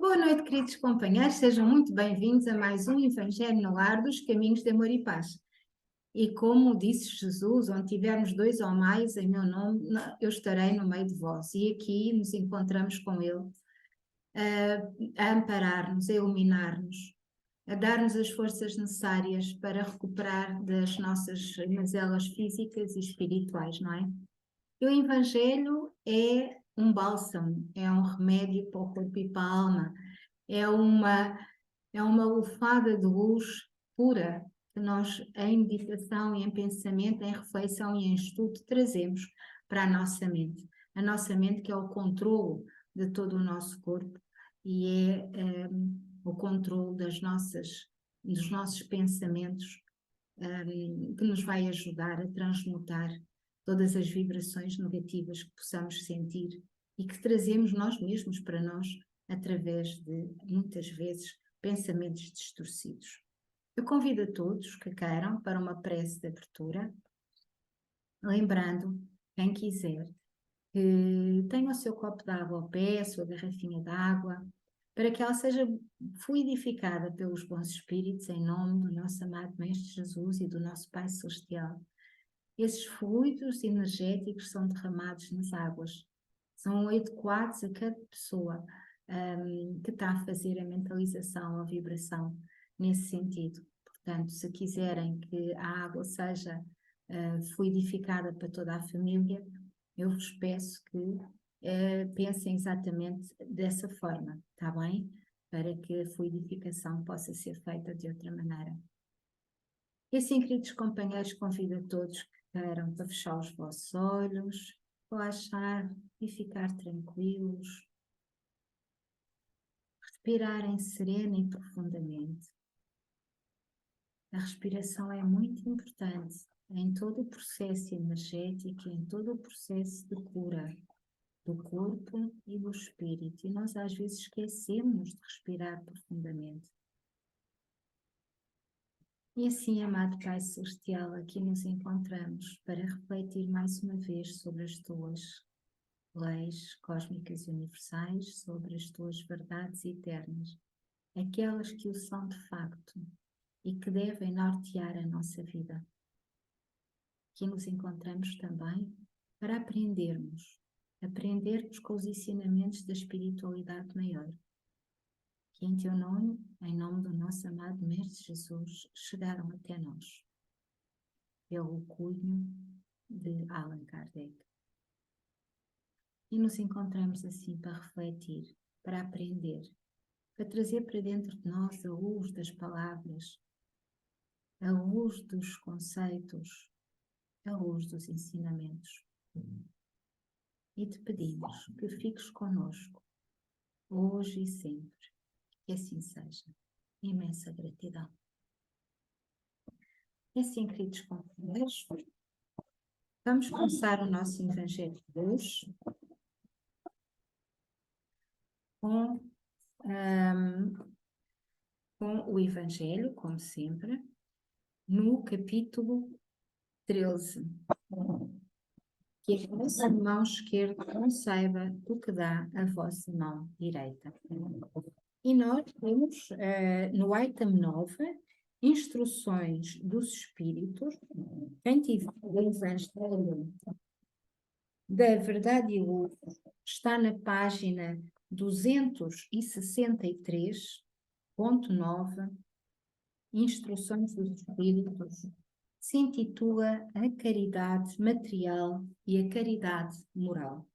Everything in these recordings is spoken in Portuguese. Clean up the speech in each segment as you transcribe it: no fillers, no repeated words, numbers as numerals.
Boa noite, queridos companheiros, sejam muito bem-vindos a mais um Evangelho no Lar dos Caminhos de Amor e Paz. E como disse Jesus, onde tivermos dois ou mais em meu nome, eu estarei no meio de vós. E aqui nos encontramos com Ele, a amparar-nos, a iluminar-nos, a dar-nos as forças necessárias para recuperar das nossas mazelas físicas e espirituais, não é? E o Evangelho é um bálsamo, é um remédio para o corpo e para a alma. É uma lufada de luz pura que nós, em meditação e em pensamento, em reflexão e em estudo, trazemos para a nossa mente. A nossa mente que é o controle de todo o nosso corpo e é o controle dos nossos pensamentos, que nos vai ajudar a transmutar todas as vibrações negativas que possamos sentir e que trazemos nós mesmos para nós através de, muitas vezes, pensamentos distorcidos. Eu convido a todos que queiram para uma prece de abertura, lembrando, quem quiser, que tenha o seu copo de água ao pé, a sua garrafinha de água, para que ela seja fluidificada pelos bons espíritos, em nome do nosso amado Mestre Jesus e do nosso Pai Celestial. Esses fluidos energéticos são derramados nas águas, são adequados a cada pessoa que está a fazer a mentalização, a vibração nesse sentido. Portanto, se quiserem que a água seja fluidificada para toda a família, eu vos peço que pensem exatamente dessa forma, está bem? Para que a fluidificação possa ser feita de outra maneira. E assim, queridos companheiros, convido a todos que queiram para fechar os vossos olhos, relaxar e ficar tranquilos, respirarem serena e profundamente. A respiração é muito importante em todo o processo energético, em todo o processo de cura do corpo e do espírito. E nós às vezes esquecemos de respirar profundamente. E assim, amado Pai Celestial, aqui nos encontramos para refletir mais uma vez sobre as tuas leis cósmicas e universais, sobre as tuas verdades eternas, aquelas que o são de facto e que devem nortear a nossa vida. Aqui nos encontramos também para aprendermos com os ensinamentos da espiritualidade maior, que em teu nome, em nome do nosso amado Mestre Jesus, chegaram até nós, pelo cunho de Allan Kardec. E nos encontramos assim para refletir, para aprender, para trazer para dentro de nós a luz das palavras, a luz dos conceitos, a luz dos ensinamentos. E te pedimos que fiques conosco, hoje e sempre. Que assim seja. Imensa gratidão. E assim, queridos companheiros, vamos começar o nosso Evangelho de hoje com o Evangelho, como sempre, no capítulo 13. Que a vossa mão esquerda não saiba o que dá a vossa mão direita. E nós temos no item 9 instruções dos espíritos. Quem tiver o Evangelho da Verdade e Luz está na página 263.9, instruções dos espíritos. Se intitula A Caridade Material e a Caridade Moral.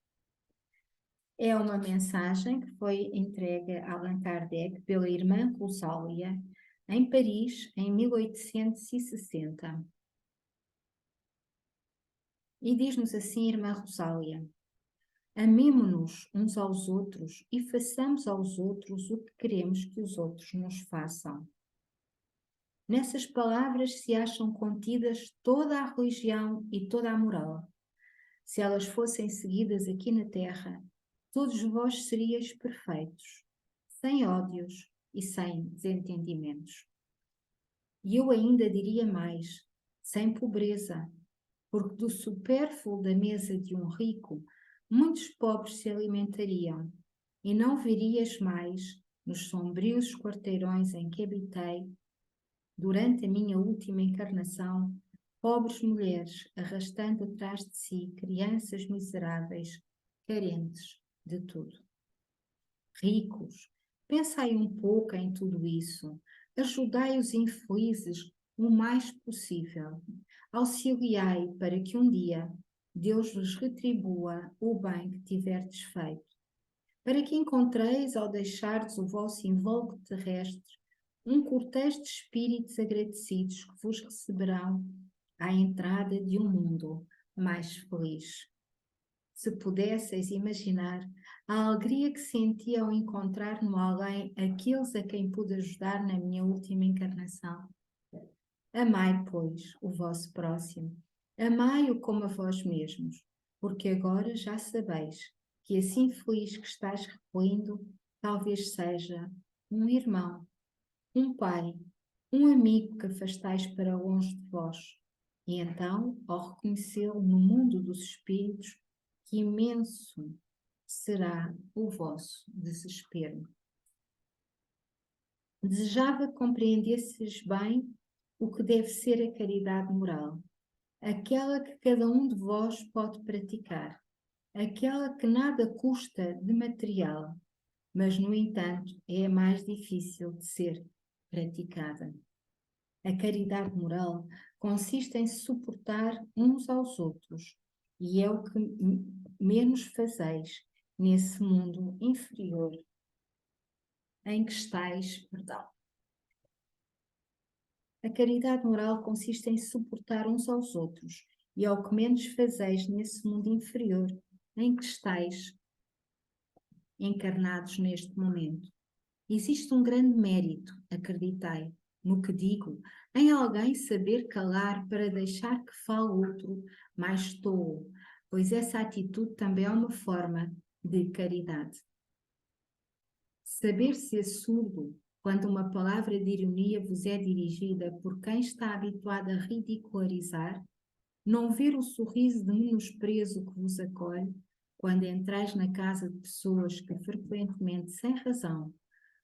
É uma mensagem que foi entregue a Allan Kardec pela irmã Rosália em Paris em 1860. E diz-nos assim, irmã Rosália: amemo-nos uns aos outros e façamos aos outros o que queremos que os outros nos façam. Nessas palavras se acham contidas toda a religião e toda a moral. Se elas fossem seguidas aqui na terra, todos vós seríeis perfeitos, sem ódios e sem desentendimentos. E eu ainda diria mais, sem pobreza, porque do supérfluo da mesa de um rico, muitos pobres se alimentariam, e não verias mais nos sombrios quarteirões em que habitei, durante a minha última encarnação, pobres mulheres arrastando atrás de si crianças miseráveis, carentes de tudo. Ricos, pensai um pouco em tudo isso, ajudai os infelizes o mais possível, auxiliai para que um dia Deus vos retribua o bem que tiverdes feito, para que encontreis, ao deixardes o vosso invólucro terrestre, um cortejo de espíritos agradecidos que vos receberão à entrada de um mundo mais feliz. Se pudesseis imaginar a alegria que senti ao encontrar no além aqueles a quem pude ajudar na minha última encarnação. Amai, pois, o vosso próximo, amai-o como a vós mesmos, porque agora já sabeis que assim feliz que estáis repelindo, talvez seja um irmão, um pai, um amigo que afastais para longe de vós. E então, ao reconhecê-lo no mundo dos espíritos, que imenso será o vosso desespero. Desejava que compreendesses bem o que deve ser a caridade moral, aquela que cada um de vós pode praticar, aquela que nada custa de material, mas, no entanto, é a mais difícil de ser praticada. A caridade moral consiste em suportar uns aos outros, e é o que menos fazeis nesse mundo inferior em que estáis, perdão. A caridade moral consiste em suportar uns aos outros, e é o que menos fazeis nesse mundo inferior em que estáis encarnados neste momento. Existe um grande mérito, acreditai, no que digo, em alguém saber calar para deixar que fale outro mais tolo, pois essa atitude também é uma forma de caridade. Saber ser surdo quando uma palavra de ironia vos é dirigida por quem está habituado a ridicularizar, não ver o sorriso de menosprezo que vos acolhe quando entrais na casa de pessoas que frequentemente, sem razão,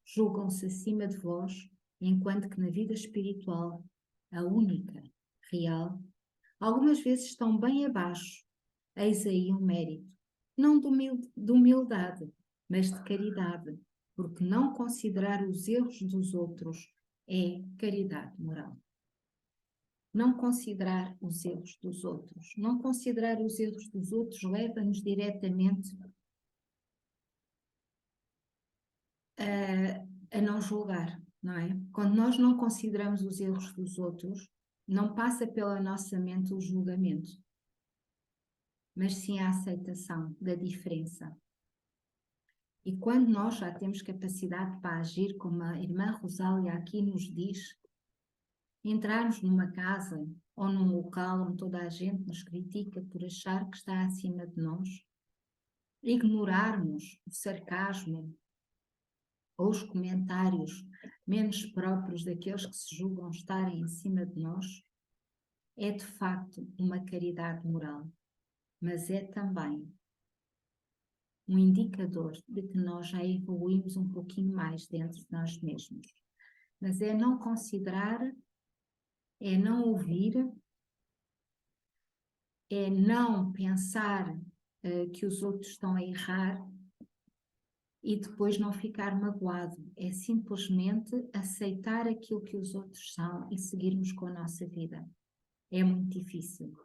julgam-se acima de vós, enquanto que na vida espiritual, a única, real, algumas vezes estão bem abaixo. Eis aí um mérito, não de humildade, mas de caridade, porque não considerar os erros dos outros é caridade moral. Não considerar os erros dos outros. Não considerar os erros dos outros leva-nos diretamente a não julgar, não é? Quando nós não consideramos os erros dos outros, não passa pela nossa mente o julgamento, mas sim a aceitação da diferença. E quando nós já temos capacidade para agir, como a irmã Rosália aqui nos diz, entrarmos numa casa ou num local onde toda a gente nos critica por achar que está acima de nós, ignorarmos o sarcasmo ou os comentários menos próprios daqueles que se julgam estarem em cima de nós, é de facto uma caridade moral, mas é também um indicador de que nós já evoluímos um pouquinho mais dentro de nós mesmos. Mas é não considerar, é não ouvir, é não pensar que os outros estão a errar e depois não ficar magoado. É simplesmente aceitar aquilo que os outros são e seguirmos com a nossa vida. É muito difícil.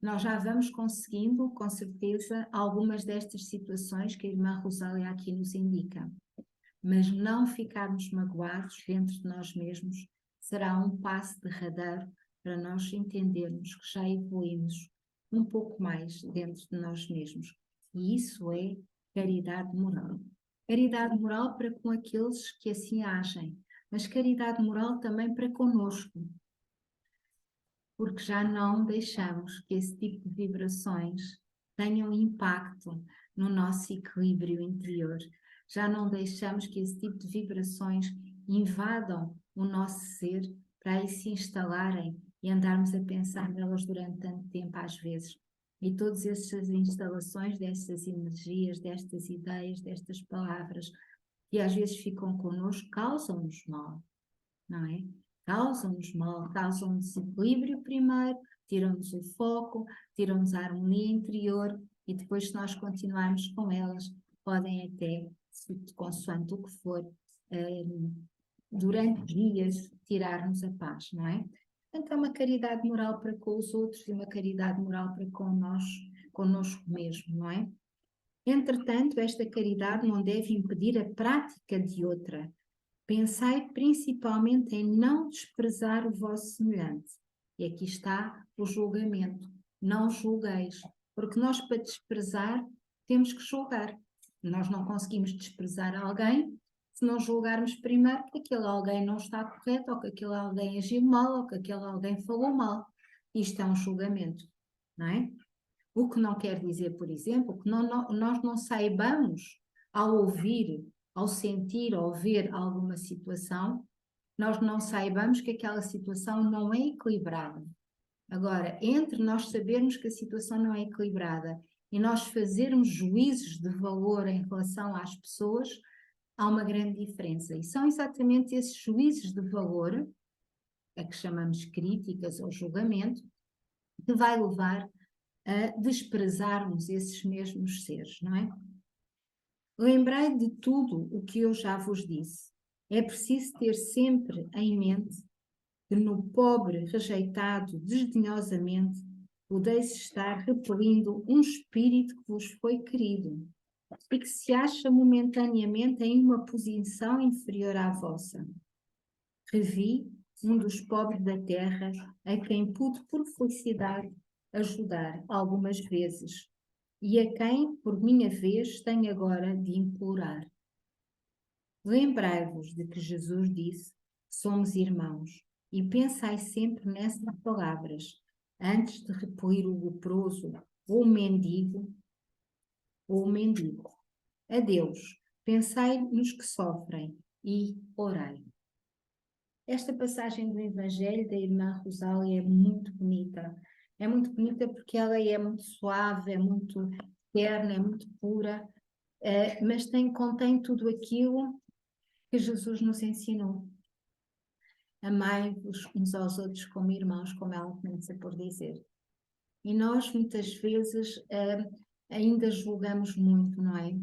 Nós já vamos conseguindo, com certeza, algumas destas situações que a irmã Rosália aqui nos indica. Mas não ficarmos magoados dentro de nós mesmos será um passo derradeiro para nós entendermos que já evoluímos um pouco mais dentro de nós mesmos. E isso é caridade moral. Caridade moral para com aqueles que assim agem, mas caridade moral também para conosco, porque já não deixamos que esse tipo de vibrações tenham impacto no nosso equilíbrio interior. Já não deixamos que esse tipo de vibrações invadam o nosso ser para aí se instalarem e andarmos a pensar nelas durante tanto tempo às vezes. E todas essas instalações destas energias, destas ideias, destas palavras e às vezes ficam connosco, causam-nos mal, não é? Causam-nos mal, causam-nos desequilíbrio primeiro, tiram-nos o foco, tiram-nos a harmonia interior e depois, se nós continuarmos com elas, podem até, consoante o que for, durante dias, tirar-nos a paz, não é? Portanto, é uma caridade moral para com os outros e uma caridade moral para com nós, connosco mesmo, não é? Entretanto, esta caridade não deve impedir a prática de outra. Pensai principalmente em não desprezar o vosso semelhante. E aqui está o julgamento. Não julgueis, porque nós, para desprezar, temos que julgar. Nós não conseguimos desprezar alguém se não julgarmos primeiro que aquele alguém não está correto, ou que aquele alguém agiu mal, ou que aquele alguém falou mal. Isto é um julgamento, não é? O que não quer dizer, por exemplo, que nós não saibamos, ao ouvir, ao sentir ou ver alguma situação, nós não saibamos que aquela situação não é equilibrada. Agora, entre nós sabermos que a situação não é equilibrada e nós fazermos juízos de valor em relação às pessoas, há uma grande diferença. E são exatamente esses juízos de valor, a que chamamos críticas ou julgamento, que vai levar a desprezarmos esses mesmos seres, não é? Lembrai de tudo o que eu já vos disse. É preciso ter sempre em mente que no pobre rejeitado desdenhosamente podeis estar repelindo um espírito que vos foi querido e que se acha momentaneamente em uma posição inferior à vossa. Revi um dos pobres da terra a quem pude por felicidade ajudar algumas vezes e a quem, por minha vez, tenho agora de implorar. Lembrai-vos de que Jesus disse: somos irmãos, e pensai sempre nessas palavras, antes de repelir o leproso ou o mendigo. Adeus, pensai nos que sofrem e orai. Esta passagem do Evangelho da irmã Rosália é muito bonita. É muito bonita porque ela é muito suave, é muito terna, é muito pura, mas contém tudo aquilo que Jesus nos ensinou. Amai-vos uns aos outros como irmãos, como ela começa por dizer. E nós, muitas vezes, ainda julgamos muito, não é?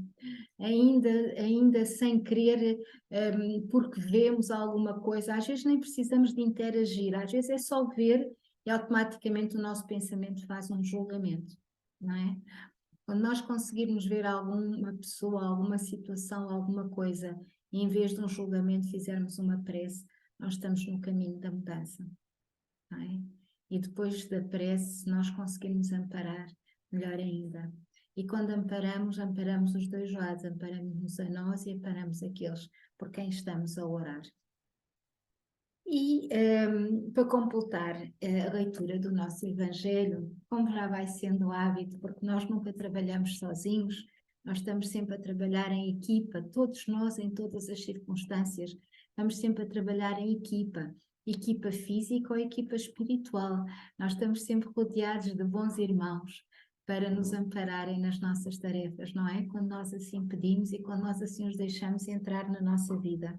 Ainda sem querer, porque vemos alguma coisa, às vezes nem precisamos de interagir, às vezes é só ver e automaticamente o nosso pensamento faz um julgamento, não é? Quando nós conseguirmos ver alguma pessoa, alguma situação, alguma coisa, e em vez de um julgamento fizermos uma prece, nós estamos no caminho da mudança, não é? E depois da prece, se nós conseguirmos amparar, melhor ainda. E quando amparamos, amparamos os dois lados, amparamos-nos a nós e amparamos aqueles por quem estamos a orar. E para completar a leitura do nosso Evangelho, como já vai sendo hábito, porque nós nunca trabalhamos sozinhos, nós estamos sempre a trabalhar em equipa, todos nós em todas as circunstâncias, estamos sempre a trabalhar em equipa física ou equipa espiritual. Nós estamos sempre rodeados de bons irmãos para nos ampararem nas nossas tarefas, não é? Quando nós assim pedimos e quando nós assim os deixamos entrar na nossa vida.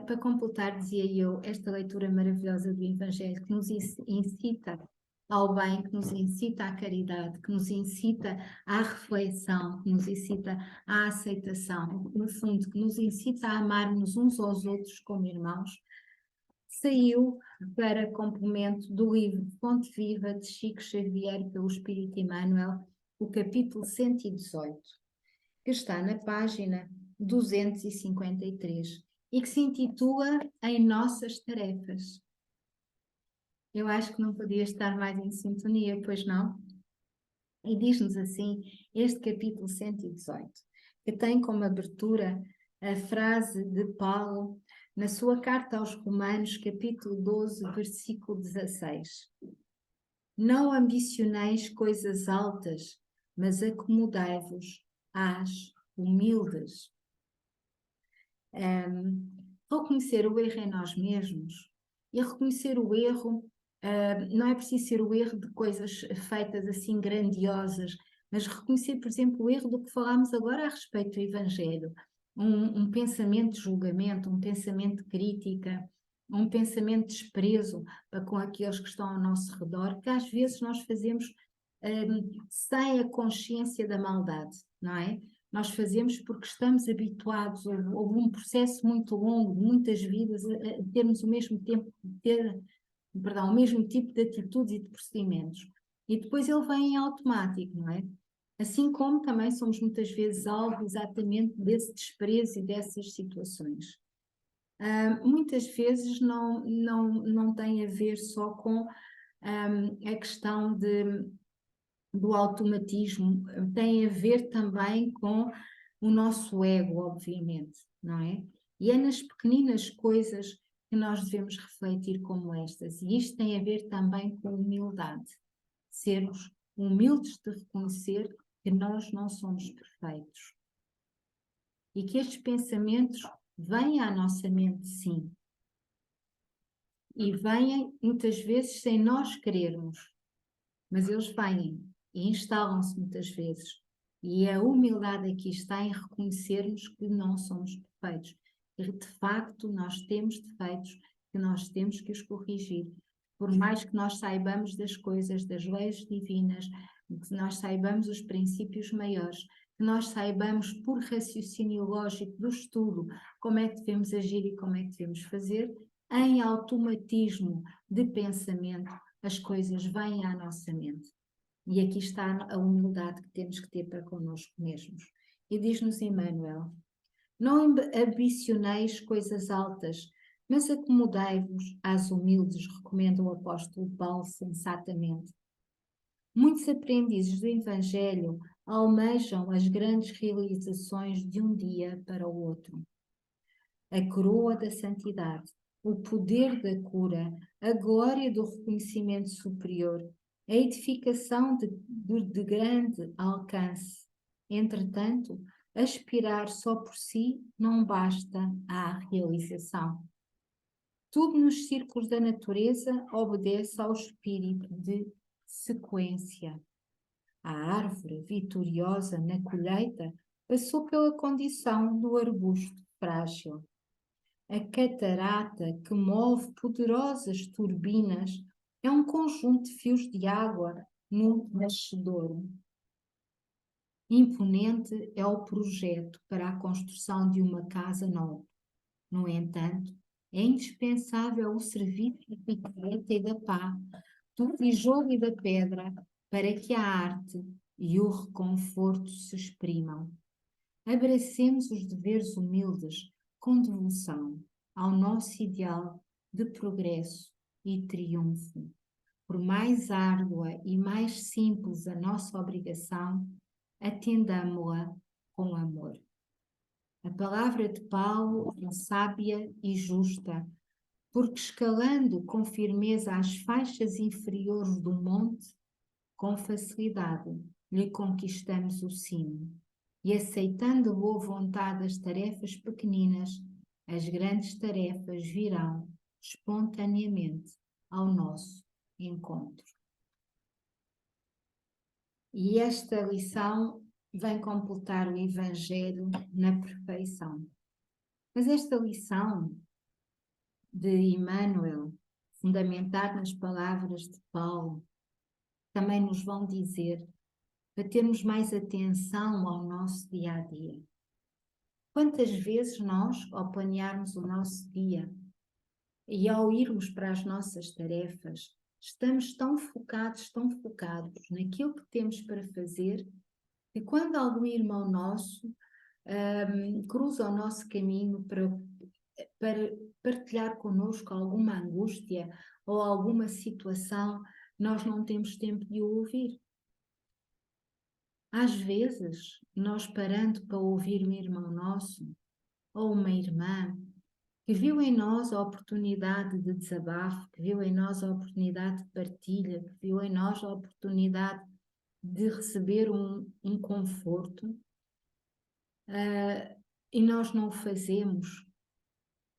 Para completar, dizia eu, esta leitura maravilhosa do Evangelho que nos incita ao bem, que nos incita à caridade, que nos incita à reflexão, que nos incita à aceitação, no fundo, que nos incita a amarmos uns aos outros como irmãos, saiu para complemento do livro Fonte Viva de Chico Xavier pelo Espírito Emmanuel, o capítulo 118, que está na página 253 e que se intitula Em Nossas Tarefas. Eu acho que não podia estar mais em sintonia, pois não? E diz-nos assim este capítulo 118, que tem como abertura a frase de Paulo na sua carta aos Romanos, capítulo 12, versículo 16. Não ambicioneis coisas altas, mas acomodai-vos às humildes. Reconhecer o erro em nós mesmos. E reconhecer o erro, não é preciso ser o erro de coisas feitas assim grandiosas, mas reconhecer, por exemplo, o erro do que falámos agora a respeito do Evangelho. um pensamento de julgamento, um pensamento de crítica, um pensamento de desprezo para com aqueles que estão ao nosso redor, que às vezes nós fazemos sem a consciência da maldade, não é? Nós fazemos porque estamos habituados, houve um processo muito longo, muitas vidas, a termos o mesmo tempo, o mesmo tipo de atitudes e de procedimentos. E depois ele vem em automático, não é? Assim como também somos muitas vezes alvo exatamente desse desprezo e dessas situações. Muitas vezes não tem a ver só com a questão do automatismo, tem a ver também com o nosso ego, obviamente, não é? E é nas pequeninas coisas que nós devemos refletir como estas. E isto tem a ver também com humildade. Sermos humildes de reconhecer que nós não somos perfeitos. E que estes pensamentos vêm à nossa mente, sim. E vêm muitas vezes sem nós querermos. Mas eles vêm e instalam-se muitas vezes. E a humildade aqui está em reconhecermos que não somos perfeitos. E de facto nós temos defeitos que nós temos que os corrigir. Por mais que nós saibamos das coisas, das leis divinas, que nós saibamos os princípios maiores, que nós saibamos por raciocínio lógico do estudo como é que devemos agir e como é que devemos fazer, em automatismo de pensamento, as coisas vêm à nossa mente. E aqui está a humildade que temos que ter para connosco mesmos. E diz-nos Emmanuel: não ambicioneis coisas altas, mas acomodai-vos às humildes, recomenda o apóstolo Paulo sensatamente. Muitos aprendizes do Evangelho almejam as grandes realizações de um dia para o outro. A coroa da santidade, o poder da cura, a glória do reconhecimento superior, a edificação de grande alcance. Entretanto, aspirar só por si não basta à realização. Tudo nos círculos da natureza obedece ao espírito de sequência. A árvore, vitoriosa na colheita, passou pela condição do arbusto frágil. A catarata que move poderosas turbinas é um conjunto de fios de água no nascedouro. Imponente é o projeto para a construção de uma casa nova. No entanto, é indispensável o serviço da picareta e da pá, do tijolo e da pedra, para que a arte e o reconforto se exprimam. Abracemos os deveres humildes com devoção ao nosso ideal de progresso e triunfo. Por mais árdua e mais simples a nossa obrigação, atendamo-la com amor. A palavra de Paulo é sábia e justa, porque escalando com firmeza as faixas inferiores do monte, com facilidade lhe conquistamos o cimo. E aceitando a boa vontade as tarefas pequeninas, as grandes tarefas virão espontaneamente ao nosso encontro. E esta lição vem completar o Evangelho na perfeição. Mas esta lição de Emmanuel, fundamentada nas palavras de Paulo, também nos vão dizer para termos mais atenção ao nosso dia-a-dia. Quantas vezes nós, ao planearmos o nosso dia e ao irmos para as nossas tarefas, estamos tão focados naquilo que temos para fazer, que quando algum irmão nosso cruza o nosso caminho para partilhar connosco alguma angústia ou alguma situação, nós não temos tempo de o ouvir. Às vezes, nós parando para ouvir um irmão nosso ou uma irmã que viu em nós a oportunidade de desabafo, que viu em nós a oportunidade de partilha, que viu em nós a oportunidade de receber um conforto, e nós não o fazemos,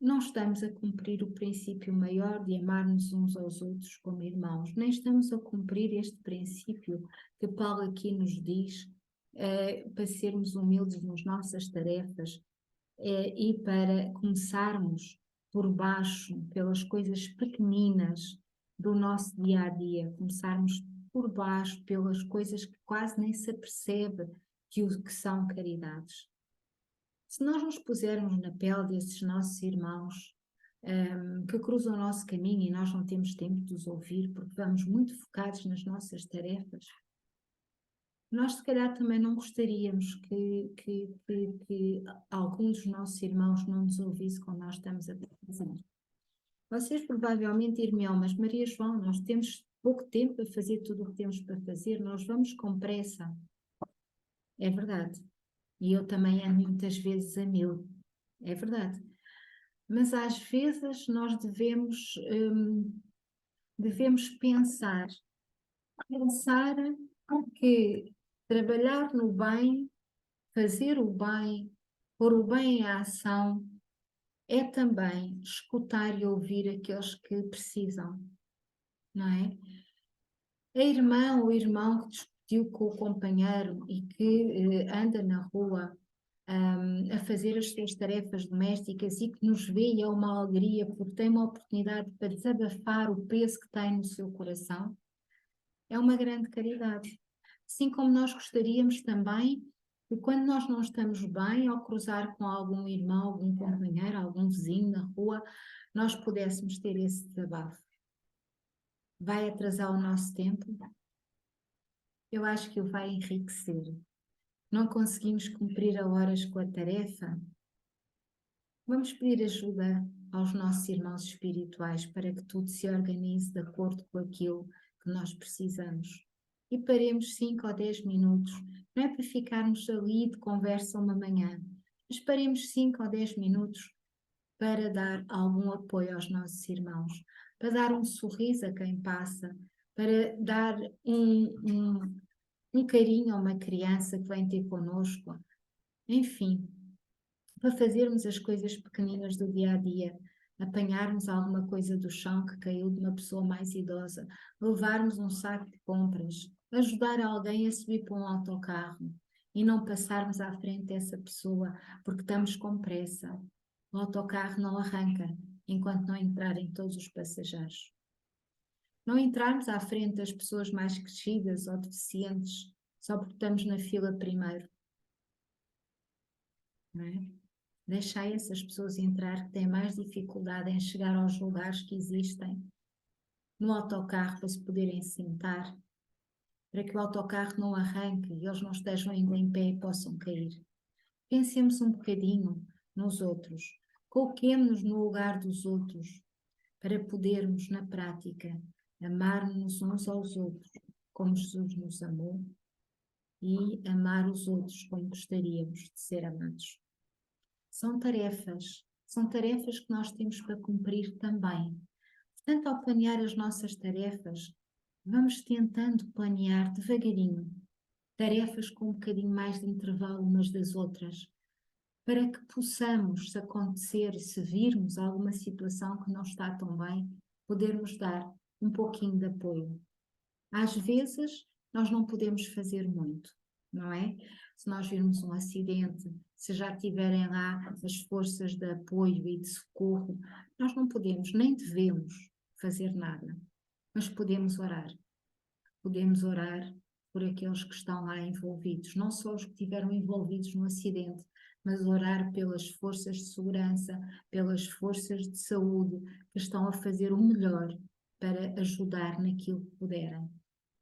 não estamos a cumprir o princípio maior de amar-nos uns aos outros como irmãos, nem estamos a cumprir este princípio que Paulo aqui nos diz, para sermos humildes nas nossas tarefas, e para começarmos por baixo, pelas coisas pequeninas do nosso dia a dia, começarmos por baixo, pelas coisas que quase nem se apercebe que são caridades. Se nós nos pusermos na pele desses nossos irmãos que cruzam o nosso caminho e nós não temos tempo de os ouvir porque vamos muito focados nas nossas tarefas, nós se calhar também não gostaríamos que algum dos nossos irmãos não nos ouvisse quando nós estamos a fazer. Vocês provavelmente dirão, mas Maria João, nós temos pouco tempo para fazer tudo o que temos para fazer, nós vamos com pressa. É verdade. E eu também ando muitas vezes a 1000. É verdade. Mas às vezes nós devemos pensar que trabalhar no bem, fazer o bem, pôr o bem em ação, é também escutar e ouvir aqueles que precisam, não é? A irmã ou irmão que discutiu com o companheiro e que anda na rua a fazer as suas tarefas domésticas e que nos vê e é uma alegria porque tem uma oportunidade para desabafar o peso que tem no seu coração, é uma grande caridade. Assim como nós gostaríamos também que quando nós não estamos bem, ao cruzar com algum irmão, algum companheiro, algum vizinho na rua, nós pudéssemos ter esse desabafo. Vai atrasar o nosso tempo? Eu acho que o vai enriquecer. Não conseguimos cumprir a horas com a tarefa? Vamos pedir ajuda aos nossos irmãos espirituais para que tudo se organize de acordo com aquilo que nós precisamos. E paremos 5 ou 10 minutos, não é para ficarmos ali de conversa uma manhã, mas paremos 5 ou 10 minutos para dar algum apoio aos nossos irmãos, para dar um sorriso a quem passa, para dar um carinho a uma criança que vem ter connosco, enfim, para fazermos as coisas pequeninas do dia a dia, apanharmos alguma coisa do chão que caiu de uma pessoa mais idosa, levarmos um saco de compras, ajudar alguém a subir para um autocarro e não passarmos à frente dessa pessoa porque estamos com pressa. O autocarro não arranca enquanto não entrarem todos os passageiros. Não entrarmos à frente das pessoas mais crescidas ou deficientes só porque estamos na fila primeiro. Não é? Deixai essas pessoas entrar que têm mais dificuldade em chegar aos lugares que existem no autocarro para se poderem sentar, para que o autocarro não arranque e eles não estejam ainda em pé e possam cair. Pensemos um bocadinho nos outros, coloquemo-nos no lugar dos outros, para podermos, na prática, amar-nos uns aos outros, como Jesus nos amou, e amar os outros como gostaríamos de ser amados. São tarefas que nós temos para cumprir também. Portanto, ao planear as nossas tarefas, vamos tentando planear devagarinho, tarefas com um bocadinho mais de intervalo umas das outras, para que possamos, se acontecer, se virmos alguma situação que não está tão bem, podermos dar um pouquinho de apoio. Às vezes, nós não podemos fazer muito, não é? Se nós virmos um acidente, se já tiverem lá as forças de apoio e de socorro, nós não podemos, nem devemos fazer nada, mas podemos orar. Podemos orar por aqueles que estão lá envolvidos, não só os que estiveram envolvidos no acidente, mas orar pelas forças de segurança, pelas forças de saúde que estão a fazer o melhor para ajudar naquilo que puderem.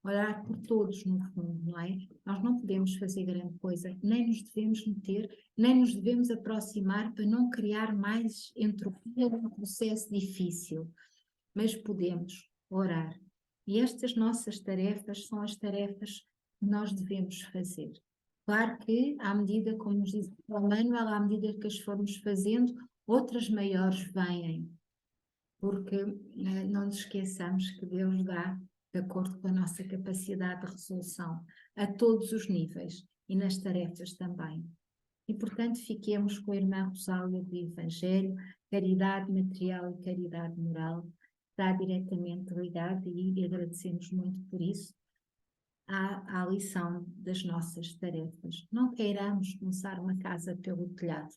Orar por todos, no fundo, não é? Nós não podemos fazer grande coisa, nem nos devemos meter, nem nos devemos aproximar para não criar mais entropia num processo difícil, mas podemos orar. E estas nossas tarefas são as tarefas que nós devemos fazer. Claro que, à medida, como nos diz o Manuel, à medida que as formos fazendo, outras maiores vêm, porque não nos esqueçamos que Deus dá de acordo com a nossa capacidade de resolução, a todos os níveis e nas tarefas também. E, portanto, fiquemos com a irmã Rosália do Evangelho, caridade material e caridade moral, está diretamente ligada e agradecemos muito por isso, à lição das nossas tarefas. Não queiramos começar uma casa pelo telhado.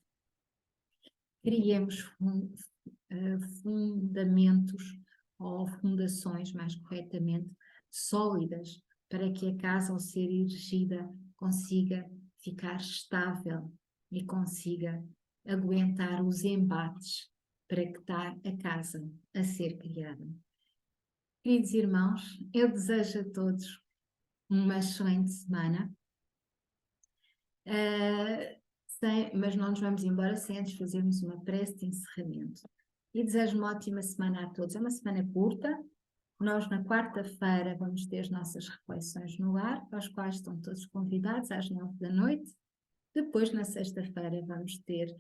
criemos fundamentos ou fundações, mais corretamente, sólidas, para que a casa, ao ser erigida, consiga ficar estável e consiga aguentar os embates para que está a casa a ser criada. Queridos irmãos, eu desejo a todos uma excelente semana, mas não nos vamos embora sem antes fazermos uma prece de encerramento. E desejo uma ótima semana a todos. É uma semana curta. Nós, na quarta-feira, vamos ter as nossas reflexões no lar, para as quais estão todos convidados às 9 da noite. Depois, na sexta-feira, vamos ter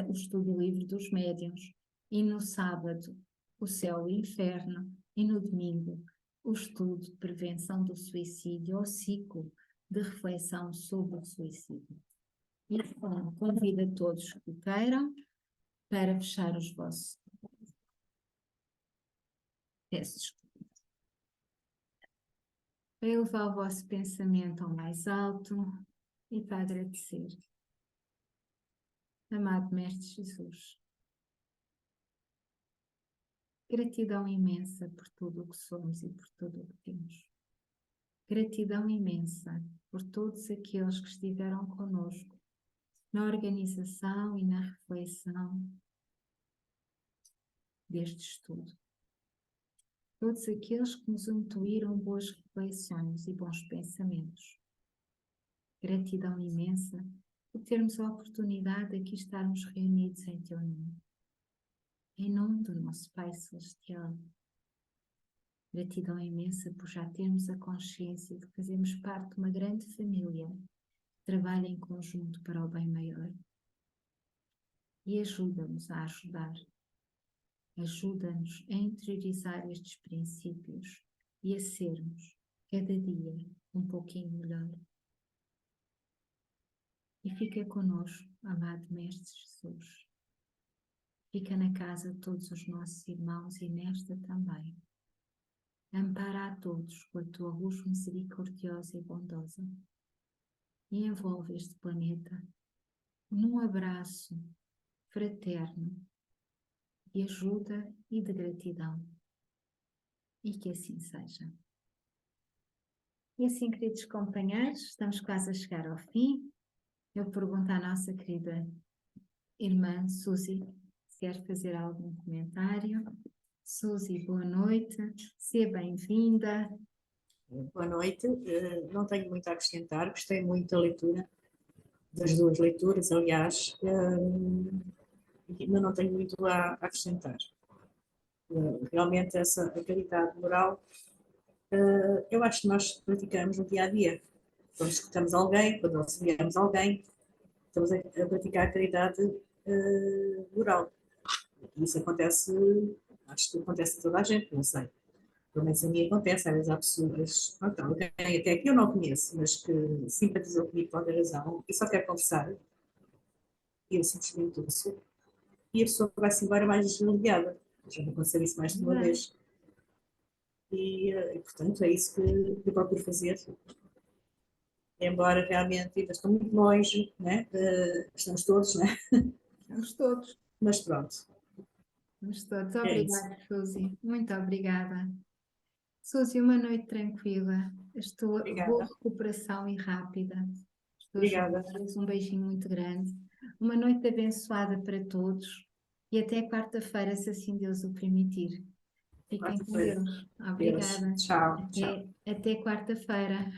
o estudo livre dos médiuns. E no sábado, o céu e o inferno. E no domingo, o estudo de prevenção do suicídio, ou ciclo de reflexão sobre o suicídio. E então, convido a todos que queiram para fechar os vossos. Peço desculpa. Para elevar o vosso pensamento ao mais alto e para agradecer. Amado Mestre Jesus, gratidão imensa por tudo o que somos e por tudo o que temos. Gratidão imensa por todos aqueles que estiveram conosco na organização e na reflexão deste estudo. Todos aqueles que nos intuíram boas reflexões e bons pensamentos. Gratidão imensa por termos a oportunidade de aqui estarmos reunidos em Teu nome. Em nome do nosso Pai Celestial. Gratidão imensa por já termos a consciência de que fazemos parte de uma grande família que trabalha em conjunto para o bem maior. E ajuda-nos a ajudar. Ajuda-nos a interiorizar estes princípios e a sermos, cada dia, um pouquinho melhor. E fica conosco, amado Mestre Jesus. Fica na casa de todos os nossos irmãos e nesta também. Ampara a todos com a tua luz misericordiosa e bondosa. E envolve este planeta num abraço fraterno de ajuda e de gratidão. E que assim seja. E assim, queridos companheiros, estamos quase a chegar ao fim. Eu pergunto à nossa querida irmã Suzy se quer fazer algum comentário. Suzy, boa noite, seja bem-vinda. Boa noite, não tenho muito a acrescentar, gostei muito da leitura, das duas leituras, aliás, mas não tenho muito a acrescentar. Realmente essa caridade moral, eu acho que nós praticamos no dia a dia. Quando escutamos alguém, quando auxiliamos alguém, estamos a praticar a caridade moral. Isso acontece, acho que acontece a toda a gente, não sei. Pelo menos a mim acontece, às vezes há pessoas, alguém até que eu não conheço, mas que simpatizam comigo por alguma razão e só quer conversar, e eu simplesmente ouço, e a pessoa vai-se embora mais desligada. Já me aconteceu isso mais de uma vez. E, portanto, é isso que eu procuro fazer. Embora realmente ainda estou muito longe, né? Estamos todos, né? Estamos todos. Mas pronto. Estamos todos. Obrigada, Suzy. Muito obrigada. Suzy, uma noite tranquila. Boa recuperação e rápida. Obrigada. Um beijinho muito grande. Uma noite abençoada para todos. E até quarta-feira, se assim Deus o permitir. Fiquem com Deus. Obrigada. Deus. Tchau. Até quarta-feira.